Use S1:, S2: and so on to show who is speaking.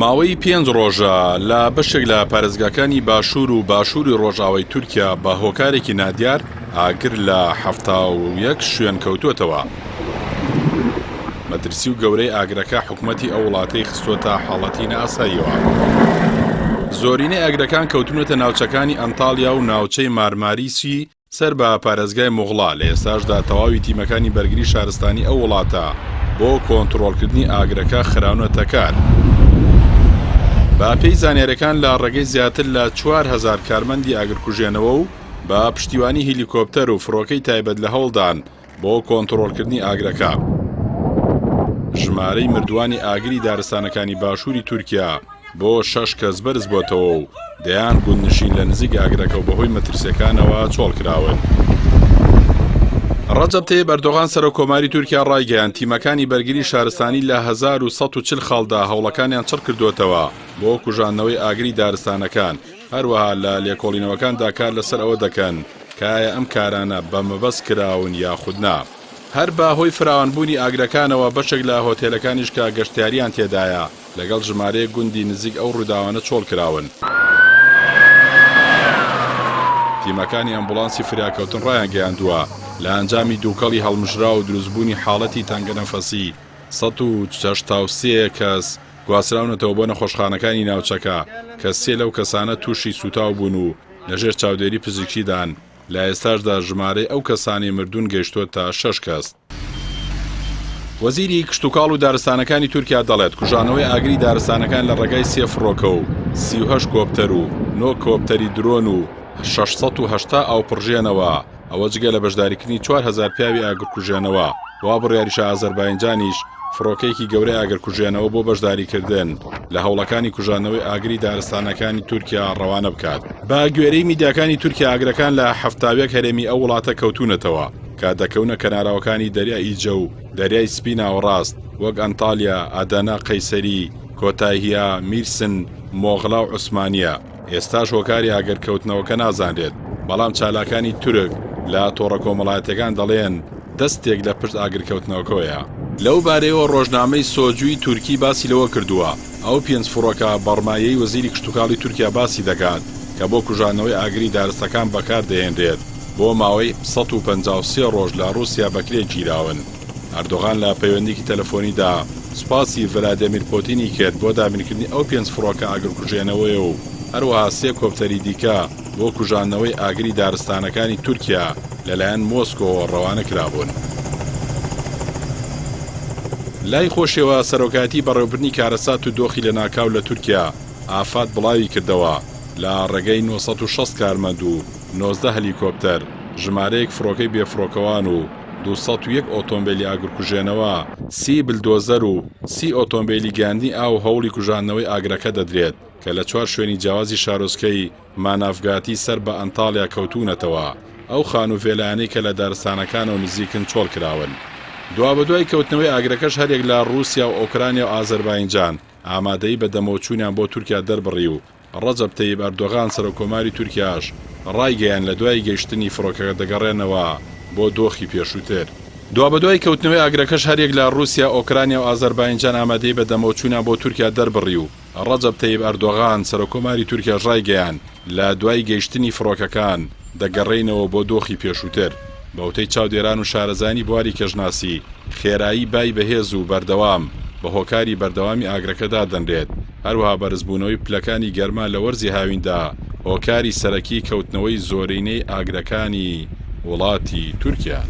S1: ماوەی 5 ڕۆژە لە بەشێک لە پارێزگاکانی باشوور و باشووری ڕۆژاوای تورکیا بە هۆکارێکی نادیار ئاگر لە 71 شوێن کەوتوتەوە. مەترسی و گەورەی ئاگرەکە حکوومەتی ئەو وڵاتەی خستوتە حاڵەتی نائاساییەوە. زۆرینەی ئاگرەکان کەوتونەتە ناوچەکانی ئەنتالیا و ناوچەی مارماریسی سەر بە پارێزگای موغڵا. لە ئێستاشدا تەواوی تیمەکانی بەرگری شارستانی ئەو وڵاتە بۆ کۆنتڕۆڵکردنی ئاگرەکە خراونەتە کار. بە پێی زانیاریەکان لە ڕێگەی زیاتر لە 4000 کارمەندی ئاگرکوژێنەوە و بە پشتیوانی هیلیکۆپتەر و فڕۆکەی تایبەت لە هەوڵدان بۆ کۆنتڕۆڵکردنی ئاگرەکە. ژمارەی مردوانی ئاگری دارستانەکانی باشووری تورکیا بۆ 6 کەس بەرز بۆتەوە و دەیان گوندنشین لە نزیک ئاگرەکە و بەهۆی مەترسیەکانەوە چۆڵکراون. ڕەجەب تەیب ئەردۆغان سەرۆکۆماری تورکیا ڕایگەیاند تیمەکانی بەرگری شارستانی لە 1140 خاڵدا هەوڵەکانیان چڕ کردوتەوە بۆ کوژاندنەوەی ئاگری دارستانەکان. هەروەها لە لێکۆڵینەوەکاندا کار لەسەر ئەوە دەکەن کایە ئەم کارانە بە مەبەست کراون یاخودنا. هەر بەهۆی فراوانبوونی ئاگرەکانەوە بەشێک لە هۆتێلەکانیش کە گەشتیاریان تێدایە لەگەڵ ژمارەیە گوندی نزیک ئەو ڕووداوانە چۆڵ کراون. تیمەکانی ئەمبوڵانسی فریاکەوتن ڕایان گەیاندووە لە ئەنجامی دووکەڵی هەڵمژرا و دروستبوونی حاڵەتی تەنگەنەفەسی 183 کەس گواسراونەتەوە بۆ نەخۆشخانەکانی ناوچەکە کە 3 لەو کەسانە تووشی سوتاو بوون و لەژێر چاودێری پزیکیدان. لە ئێستاشدا ژمارەی ئەو کەسانی مردوون گەیشتووە تا 6 کەس. وەزیری کشتوکاڵ و دارستانەکانی تورکیا دەڵێت کوژانەوەی ئاگری دارستانەکان لە ڕێگای 3 فڕۆکە و 38 کۆپتەر و 9 کۆپتەری درۆن و 680 ئاوپڕژێنەوە ئەوە جگە لە بەشداریکردنی 4000 پیاوی ئاگرکوژێنەوە. وا بڕیاریشە ئازەربایجانیش فڕۆکەیەکی گەورەی ئاگرکوژێنەوە بۆ بەشداریکردن لە هەوڵەکانی کوژانەوەی ئاگری دارستانەکانی تورکیا ڕەوانە بکات. بە گوێرەی میدیاکانی تورکیا ئاگرەکان لە 71 هەرێمی ئەو وڵاتە کەوتونەتەوە کە دەکەونە کەناراوەکانی دەریای ئیجە و دەریای سپی ناوەڕاست وەک ئەنتالیا، ئادانا، قەیسەری، کۆتاهیە، میرسن، مۆغڵا و عوسمانیە. ئێستاش هۆکاری ئاگرکەوتنەوەکە نازانرێت، بەڵام چالاکانی تورک لە تۆڕە کۆمەڵایەتەکان دەڵێن دەستێک لە پشت ئاگرکەوتنەوەکەوەیە. لەو بارەیەوە ڕۆژنامەی سۆجووی تورکی باسی لەوە کردووە ئەو 5 فڕۆکە بەڕمایەی وەزیری کشتوکاڵی تورکیا باسی دەکات کە بۆ کوژانەوەی ئاگری دارستەکان بەکار دەهێنرێت بۆ ماوەی 153 ڕۆژ لە رووسیا بەکرێ گیراون. ئەردۆغان لە پەیوەندیکی تەلەفۆنیدا سوپاسی ڤلادیمیر پۆتینی کرد بۆ دابینکردنی ئەو 5 فڕۆکە ئاگرکوژێنەوەی و هەروەها 3 کۆپتەری دیکە بۆ کوژانەوەی ئاگری دارستانەکانی تورکیا لەلایەن مۆسکۆ ڕەوانە کرابوون. لای خۆشەوە سەرۆکاتی بەڕێوەبردننی کارەسات و دۆخی لە ناکاو لە تورکیا ئافات بڵاوی کردەوە لە ڕێگەی 960 کارمەند و 19 هەلیکۆپتەر، ژمارەیەک فڕۆکەی بێفڕۆکەوان و 201 ئۆتۆمبیلی ئاگرکوژێنەوە، 30 بلدۆزەر و 30 ئۆتۆمبیلی گاندی ئاو هەوڵی کوژانەوەی ئاگرەکە دەدرێت کە لە 4 شوێنی جیاوازی شارۆچکەی مانافگاتی سەر بە ئەنتالیا کەوتونەتەوە. ئەو خانووڤێلانەی کە لە دارستانەکانەوە نزیکن چۆڵ کراون. دوابەدوای کەوتنەوەی ئاگرەکەش هەرێک لە رووسیا و ئۆکرانیا و ئازەربایجان ئامادەی بە دەمەوچوونیان بۆ تورکیا دەربڕی و ڕەجەب تەیب ئەردۆغان سەرۆکۆماری تورکیاش ڕایگەیان لە دوای گەیشتنی فڕۆکەکە دەگەڕێنەوە بۆ دۆخی پێشووتر. دوابەدوای کەوتنەوەی ئاگرەکەش هەرێک لە رووسیا، ئۆکرانیا و ئازەربایجان ئامادەی بە دەمەوچوونیان بۆ تورکیا دەربڕی و ڕەجەب تەیب ئەردۆغان سەرۆکۆماری تورکیاش ڕایگەیان لە دوای گەیشتنی فڕۆکەکان دەگەڕێنەوە بۆ دۆخی پێشووتر. بەوتەی چاودێران و شارەزانی بواری کەژناسی خێرایی بای بەهێز و بەردەوام بە هۆکاری بەردەوامی ئاگرەکەدا دەنرێت. هەروەها بەرزبوونەوەی پلەکانی گەرما لە وەرزی هاویندا هۆکاری سەرەکی کەوتنەوەی زۆرینەی ئاگرەکانی وڵاتی تورکیا.